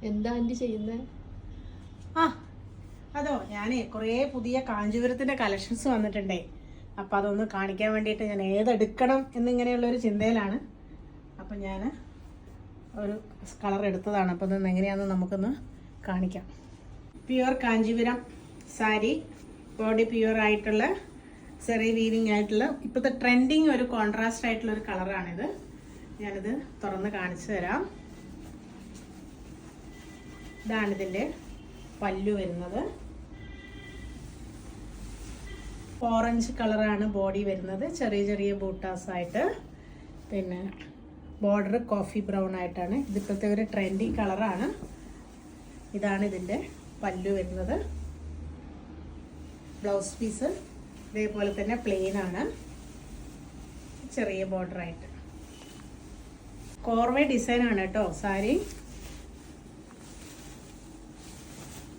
എന്താ ആൻറ്റി ചെയ്യുന്നത്? ആ അതോ ഞാനേ കുറേ പുതിയ കാഞ്ചീപുരത്തിൻ്റെ കളക്ഷൻസ് വന്നിട്ടുണ്ടേ. അപ്പം അതൊന്ന് കാണിക്കാൻ വേണ്ടിയിട്ട് ഞാൻ ഏതെടുക്കണം എന്നിങ്ങനെയുള്ളൊരു ചിന്തയിലാണ്. അപ്പം ഞാൻ ഒരു കളർ എടുത്തതാണ്. അപ്പം അതൊന്ന് എങ്ങനെയാണെന്ന് നമുക്കൊന്ന് കാണിക്കാം. Pure Kanchipuram sari, body pure ആയിട്ടുള്ള സെറി വീവിങ് ആയിട്ടുള്ള ഇപ്പോഴത്തെ ട്രെൻഡിങ് ഒരു കോൺട്രാസ്റ്റ് ആയിട്ടുള്ള ഒരു കളറാണിത്. ഞാനിത് തുറന്ന് കാണിച്ചു തരാം. ഇതാണിതിൻ്റെ പല്ലു വരുന്നത്. ഓറഞ്ച് കളറാണ് ബോഡി വരുന്നത്, ചെറിയ ചെറിയ ബൂട്ടാസ് ആയിട്ട്. പിന്നെ ബോർഡർ കോഫി ബ്രൗൺ ആയിട്ടാണ്. ഇതിപ്പോഴത്തെ ഒരു ട്രെൻഡിങ് കളറാണ്. ഇതാണ് ഇതിൻ്റെ പല്ലു വരുന്നത്. ബ്ലൗസ് പീസ് ഇതേപോലെ തന്നെ പ്ലെയിൻ ആണ്, ചെറിയ ബോർഡർ ആയിട്ട്. കോർവേ ഡിസൈൻ ആണ് കേട്ടോ സാരി.